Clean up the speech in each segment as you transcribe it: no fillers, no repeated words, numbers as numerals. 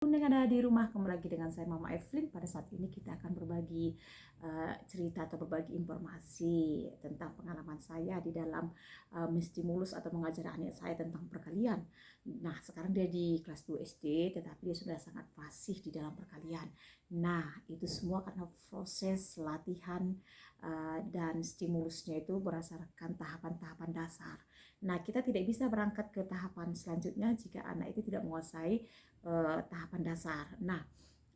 Dengan ada di rumah, kembali lagi dengan saya Mama Evelyn. Pada saat ini kita akan berbagi cerita atau berbagi informasi tentang pengalaman saya di dalam menstimulus atau mengajar anak saya tentang perkalian. Nah, sekarang dia di kelas 2 SD, tetapi dia sudah sangat fasih di dalam perkalian. Nah, itu semua karena proses latihan dan stimulusnya itu berdasarkan tahapan-tahapan dasar. Nah, kita tidak bisa berangkat ke tahapan selanjutnya jika anak itu tidak menguasai tahapan dasar. Nah,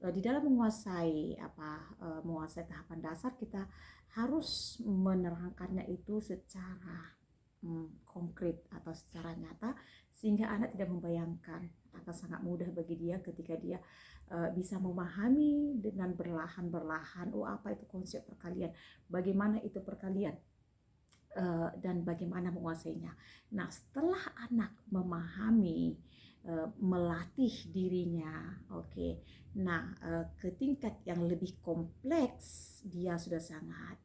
di dalam menguasai tahapan dasar, kita harus menerangkannya itu secara konkret atau secara nyata, sehingga anak tidak membayangkan. Akan sangat mudah bagi dia ketika dia bisa memahami dengan berlahan-berlahan, oh apa itu konsep perkalian, bagaimana itu perkalian, dan bagaimana menguasainya. Nah, setelah anak memahami, melatih dirinya, oke. Nah, ke tingkat yang lebih kompleks, dia sudah sangat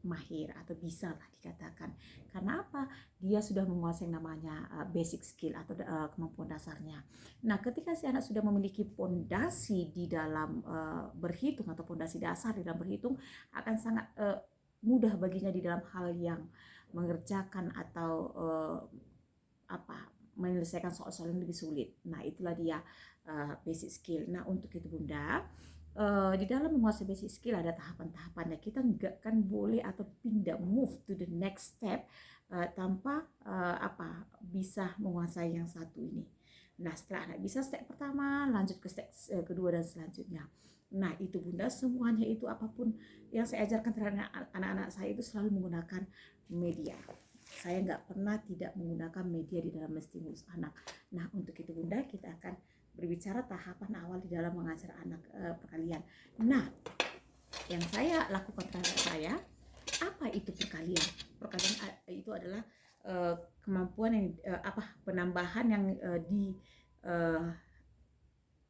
mahir atau bisa lah dikatakan. Karena apa? Dia sudah menguasai namanya basic skill atau kemampuan dasarnya. Nah, ketika si anak sudah memiliki pondasi di dalam berhitung atau pondasi dasar di dalam berhitung, akan sangat mudah baginya di dalam hal yang mengerjakan atau menyelesaikan soal-soal yang lebih sulit. Nah, itulah dia basic skill. Nah, untuk itu Bunda, di dalam menguasai basic skill ada tahapan-tahapannya. Kita nggak kan boleh atau pindah move to the next step tanpa bisa menguasai yang satu ini. Nah, setelah anak bisa step pertama, lanjut ke step kedua dan selanjutnya. Nah, itu Bunda, semuanya itu apapun yang saya ajarkan terhadap anak-anak saya itu selalu menggunakan media. Saya nggak pernah tidak menggunakan media di dalam menstimulus anak. Nah, untuk itu Bunda, kita akan berbicara tahapan awal di dalam mengajar anak perkalian. Nah, yang saya lakukan terhadap saya, apa itu perkalian? Perkalian itu adalah kemampuan yang penambahan yang di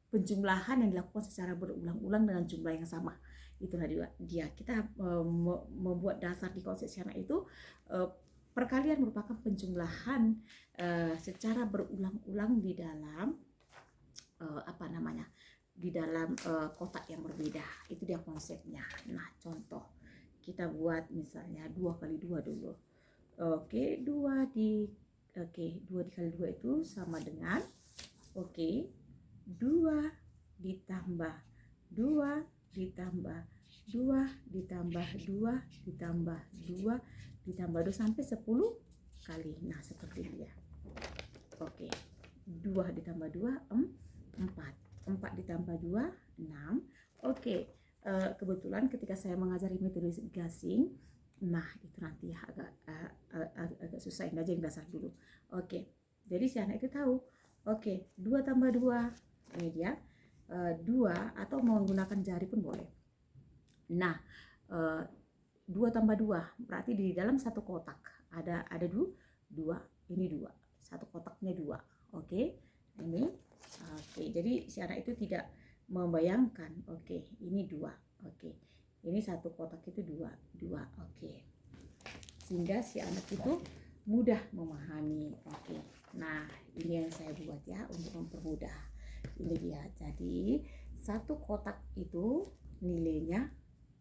penjumlahan yang dilakukan secara berulang-ulang dengan jumlah yang sama. Itulah dia. Kita membuat dasar di konsep Shana itu, perkalian merupakan penjumlahan secara berulang-ulang di dalam di dalam kotak yang berbeda. Itu dia konsepnya. Nah, contoh kita buat misalnya 2 kali 2 dulu. Oke, 2 dikali 2 itu sama dengan 2 ditambah 2 ditambah 2 ditambah 2 ditambah 2 ditambah 2 sampai 10 kali. Nah, seperti dia. 2 ditambah 2 4. 4 ditambah 2 6. Kebetulan ketika saya mengajari metode gasing, nah itu nanti ya agak susah, aja yang dasar dulu. Jadi si anak itu tahu. 2 tambah 2 ini dia 2, atau mau menggunakan jari pun boleh. Nah, 2 tambah 2 berarti di dalam satu kotak ada 2, ini 2, satu kotaknya 2. Ini jadi si anak itu tidak membayangkan, ini 2, ini satu kotak itu 2. Sehingga si anak itu mudah memahami. Nah, ini yang saya buat ya untuk mempermudah. Ini dia. Jadi satu kotak itu nilainya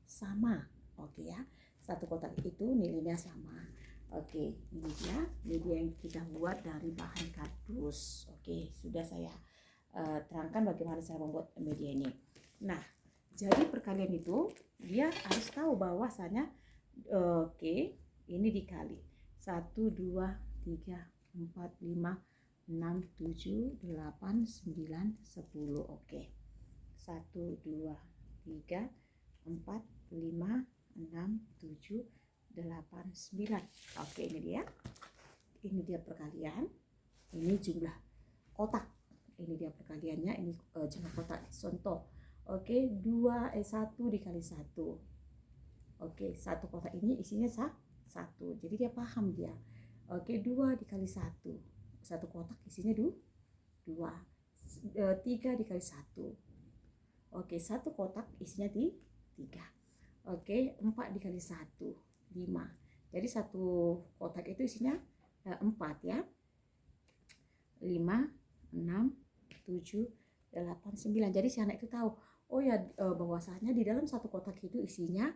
sama. Ya. Satu kotak itu nilainya sama. Ini dia media yang kita buat dari bahan kardus. Sudah saya terangkan bagaimana saya membuat media ini. Nah, jadi perkalian itu dia harus tahu bahwasanya ini dikali 1 2 3 4 5 6 7 8 9 10. 1 2 3 4 5 6 7 8 9. Ini dia. Ini dia perkalian. Ini jumlah kotak. Ini dia perkaliannya, ini jumlah kotak. Contoh. 1 dikali 1. Satu kotak ini isinya 1. Jadi dia paham dia. 2 dikali 1. Satu kotak isinya 2. 3 dikali 1. Satu kotak isinya 3. 4 dikali 1, 5. Jadi satu kotak itu isinya 4 ya. 5, 6, 7, 8, 9. Jadi si anak itu tahu, oh ya, bahwasanya di dalam satu kotak itu isinya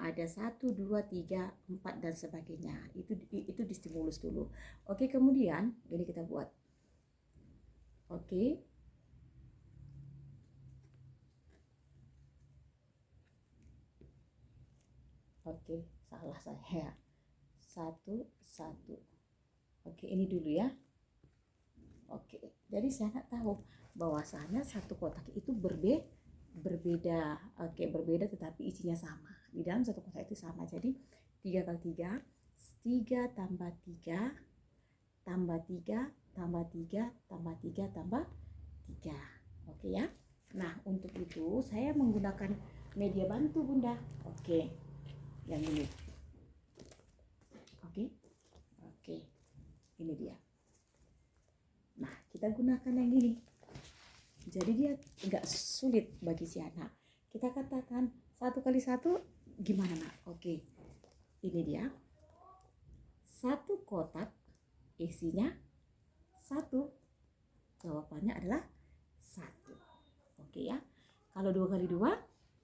ada 1, 2, 3, 4 dan sebagainya. Itu distimulus dulu. Oke, kemudian ini kita buat. Oke. Oke, salah saya. 1, 1. Oke, ini dulu ya. Oke, jadi saya tahu bahwasanya satu kotak itu berbeda. Oke, berbeda tetapi isinya sama. Di dalam satu kotak itu sama. Jadi 3 kali 3, 3 tambah 3 tambah 3 tambah 3 tambah 3 tambah 3. Oke ya. Nah, untuk itu saya menggunakan media bantu, Bunda. Oke. Yang ini. Oke. Oke. Ini dia. Nah, kita gunakan yang ini. Jadi dia enggak sulit bagi si anak. Kita katakan 1 kali 1 gimana, Nak? Oke. Ini dia. Satu kotak isinya 1. Jawabannya adalah 1. Oke ya. Kalau 2 kali 2,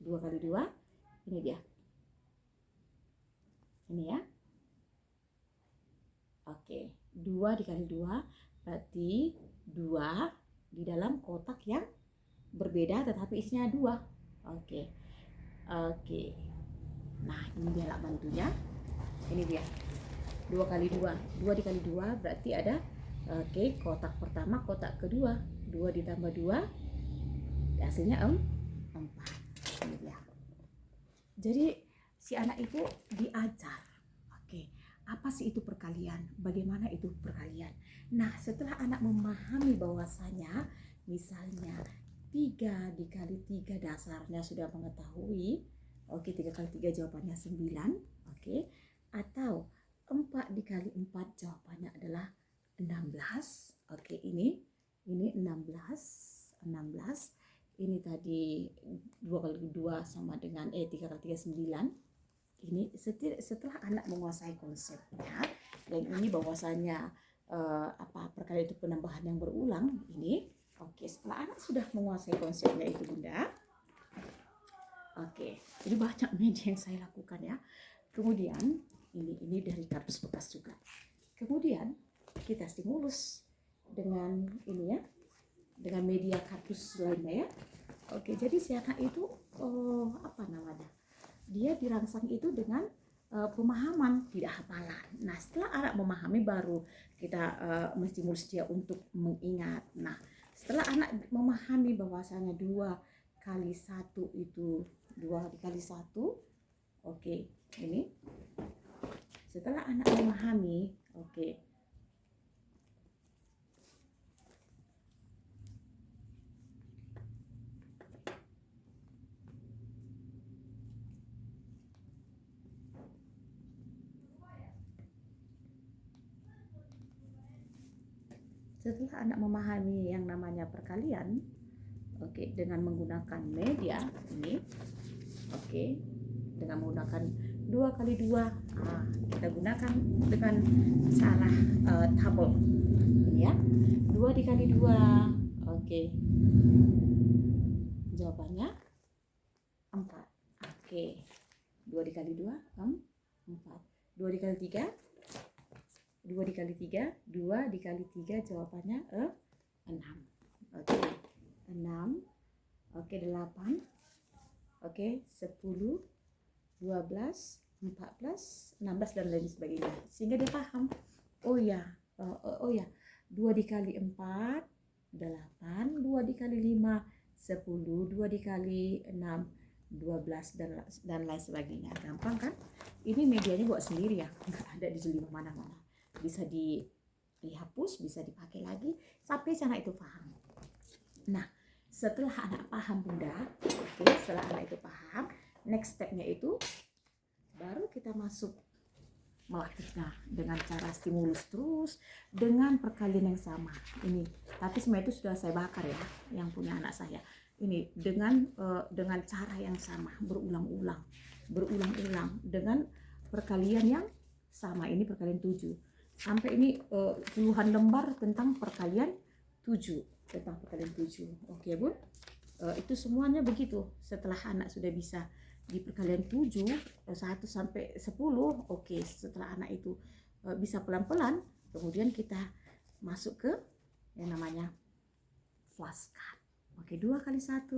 2 kali 2, ini dia. Ini ya. Oke, 2 dikali 2 berarti 2 di dalam kotak yang berbeda tetapi isinya 2. Oke. Oke. Nah, ini dia alat bantunya. Ini dia. 2 kali 2. 2 dikali 2 berarti ada kotak pertama, kotak kedua. 2 ditambah 2 hasilnya 4. Ini dia. Jadi si anak itu diajar. Oke. Apa sih itu perkalian? Bagaimana itu perkalian? Nah, setelah anak memahami bahwasanya misalnya 3 dikali 3 dasarnya sudah mengetahui. Oke, 3 kali 3 jawabannya 9. Oke. Atau 4 dikali 4 jawabannya adalah 16. Oke, ini 16. Ini tadi 2 kali 2 sama dengan 3 kali 3 9. Ini setelah anak menguasai konsepnya, dan ini bahwasanya perkalian itu penambahan yang berulang ini. Oke, setelah anak sudah menguasai konsepnya itu, Bunda. Oke, jadi banyak media yang saya lakukan ya. Kemudian ini dari kardus bekas juga. Kemudian kita stimulus dengan ini ya, dengan media kardus lainnya ya. Oke, jadi si anak itu dia dirangsang itu dengan pemahaman, tidak hafalan. Nah, setelah anak memahami baru kita menstimulus dia untuk mengingat. Nah, setelah anak memahami bahwasanya 2 kali 1 itu 2 dikali 1. Oke, ini. Setelah anak memahami, oke. Setelah anak memahami yang namanya perkalian, oke, dengan menggunakan media ini, oke, dengan menggunakan 2 kali 2, kita gunakan dengan cara tabel ini ya, 2 dikali 2, oke, jawabannya 4. Oke, 2 dikali 2 4. 2 dikali 3, 2 dikali 3, 2 dikali 3 jawabannya 6. Oke, 6. Oke, 8. Oke, 10, 12, 14, 16 dan lain sebagainya. Sehingga dia paham. Oh ya, 2 dikali 4 8, 2 dikali 5 10, 2 dikali 6 12 dan lain sebagainya. Gampang kan? Ini medianya buat sendiri ya, nggak ada di mana-mana. Bisa dihapus, bisa dipakai lagi sampai anak itu paham. Nah, setelah anak paham, Bunda, oke, setelah anak itu paham, next stepnya itu baru kita masuk melatihnya dengan cara stimulus terus dengan perkalian yang sama. Ini, tapi semua itu sudah saya bakar ya, yang punya anak saya. Ini dengan cara yang sama, berulang-ulang dengan perkalian yang sama. Ini perkalian 7. Sampai ini puluhan lembar tentang perkalian 7. tentang perkalian 7. Oke, Bun. Itu semuanya begitu. Setelah anak sudah bisa di perkalian 7, 1 sampai 10, oke, setelah anak itu bisa pelan-pelan, kemudian kita masuk ke yang namanya flashcard. Oke, 2 kali 1,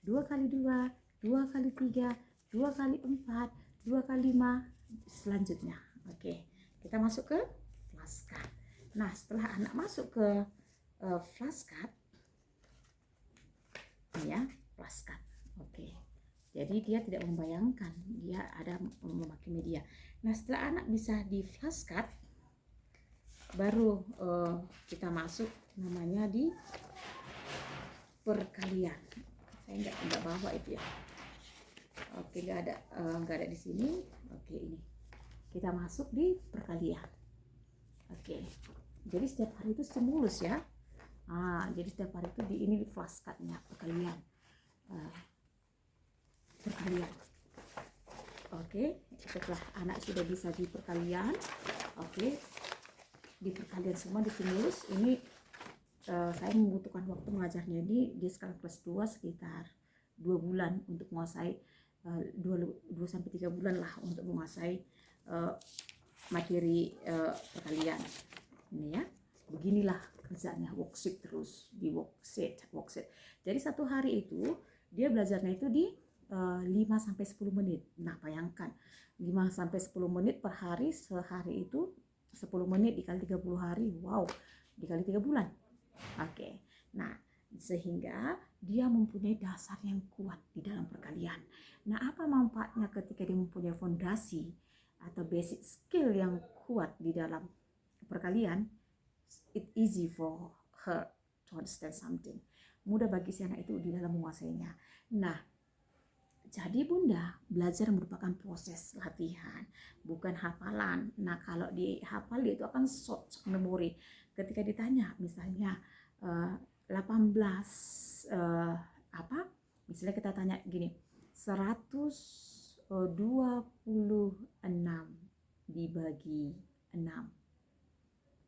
2 kali 2, 2 kali 3, 2 kali 4, 2 kali 5, selanjutnya. Oke, kita masuk ke flashcard. Nah, setelah anak masuk ke flashcard, ya, flashcard. Oke. Jadi dia tidak membayangkan dia ada memakai media. Nah, setelah anak bisa di flashcard, baru kita masuk namanya di perkalian. Saya nggak bawa itu ya. Oke, nggak ada di sini. Oke, ini kita masuk di perkalian. Oke, jadi setiap hari itu stimulus ya. Jadi setiap hari itu ini flashcardnya perkalian. Perkalian. Oke, setelah anak sudah bisa di perkalian, oke, di perkalian semua di stimulus ini saya membutuhkan waktu mengajarnya ini. Dia sekarang kelas 2 sekitar 2 bulan untuk menguasai 2 sampai 3 bulan lah untuk menguasai materi perkalian ini ya. Beginilah kerjanya, worksheet terus di worksheet. Jadi satu hari itu dia belajarnya itu di 5 sampai 10 menit. Nah, bayangkan 5 sampai 10 menit per hari, sehari itu 10 menit dikali 30 hari. Wow, dikali 3 bulan. Oke. Nah, sehingga dia mempunyai dasar yang kuat di dalam perkalian. Nah, apa manfaatnya ketika dia mempunyai fondasi atau basic skill yang kuat di dalam perkalian? It easy for her to understand something. Mudah bagi si anak itu di dalam menguasainya. Nah, jadi Bunda, belajar merupakan proses latihan, bukan hafalan. Nah, kalau dihafal dia itu akan short memory. Ketika ditanya misalnya 18 misalnya kita tanya gini, 126 dibagi 6.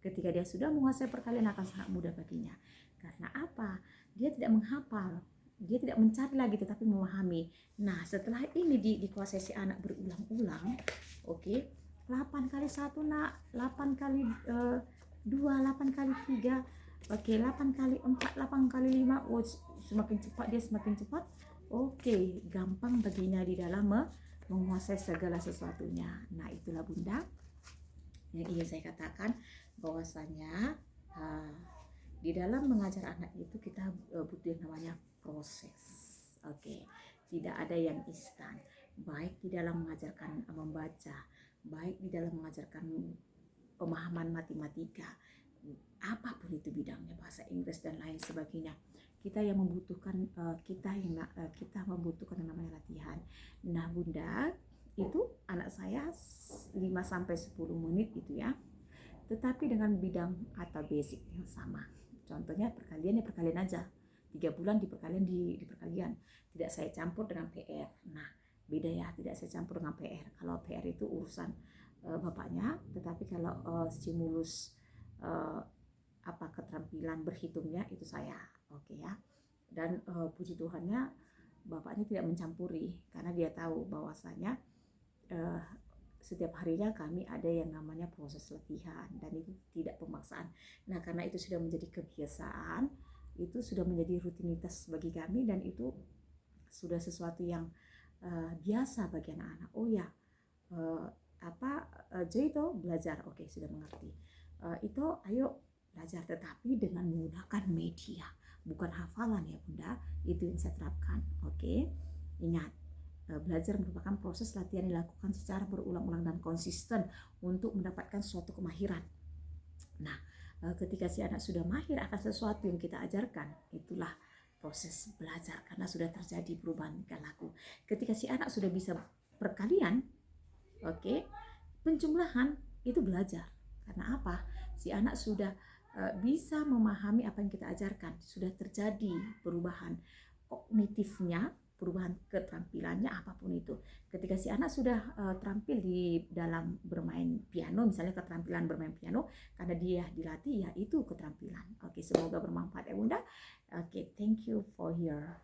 Ketika dia sudah menguasai perkalian akan sangat mudah baginya. Karena apa? Dia tidak menghafal, dia tidak mencari lagi tetapi memahami. Nah, setelah ini dikuasai si anak berulang-ulang, oke, 8 kali 1 nak, 8 kali 2, 8 kali 3, oke, 8 kali 4, 8 kali 5. Oh, semakin cepat dia semakin cepat. Oke, gampang baginya di dalam menguasai segala sesuatunya. Nah, itulah Bunda yang ingin saya katakan, bahwasanya di dalam mengajar anak itu kita butuh yang namanya proses. Oke, tidak ada yang instan. Baik di dalam mengajarkan membaca, baik di dalam mengajarkan pemahaman matematika, apapun itu bidangnya, bahasa Inggris dan lain sebagainya. Kita yang membutuhkan kita membutuhkan yang namanya latihan. Nah, Bunda, itu anak saya 5 sampai 10 menit itu ya. Tetapi dengan bidang atau basic yang sama. Contohnya perkalian ya perkalian aja. 3 bulan di perkalian di perkalian. Tidak saya campur dengan PR. Nah, beda ya, tidak saya campur dengan PR. Kalau PR itu urusan bapaknya, tetapi kalau stimulus keterampilan berhitungnya itu saya. Oke ya. Dan puji Tuhannya bapaknya tidak mencampuri karena dia tahu bahwasanya setiap harinya kami ada yang namanya proses latihan dan itu tidak pemaksaan. Nah, karena itu sudah menjadi kebiasaan, itu sudah menjadi rutinitas bagi kami dan itu sudah sesuatu yang biasa bagi anak-anak. Oh ya, itu belajar, oke, sudah mengerti. Itu ayo belajar, tetapi dengan menggunakan media, bukan hafalan ya Bunda. Itu yang saya terapkan. Oke, ingat, belajar merupakan proses latihan dilakukan secara berulang-ulang dan konsisten untuk mendapatkan suatu kemahiran. Nah, ketika si anak sudah mahir akan sesuatu yang kita ajarkan, itulah proses belajar karena sudah terjadi perubahan tingkah laku. Ketika si anak sudah bisa perkalian, oke, penjumlahan, itu belajar. Karena apa? Si anak sudah bisa memahami apa yang kita ajarkan, sudah terjadi perubahan kognitifnya, perubahan keterampilannya apapun itu. Ketika si anak sudah terampil di dalam bermain piano, misalnya keterampilan bermain piano, karena dia dilatih, ya itu keterampilan. Oke, semoga bermanfaat ya Bunda. Oke, thank you for your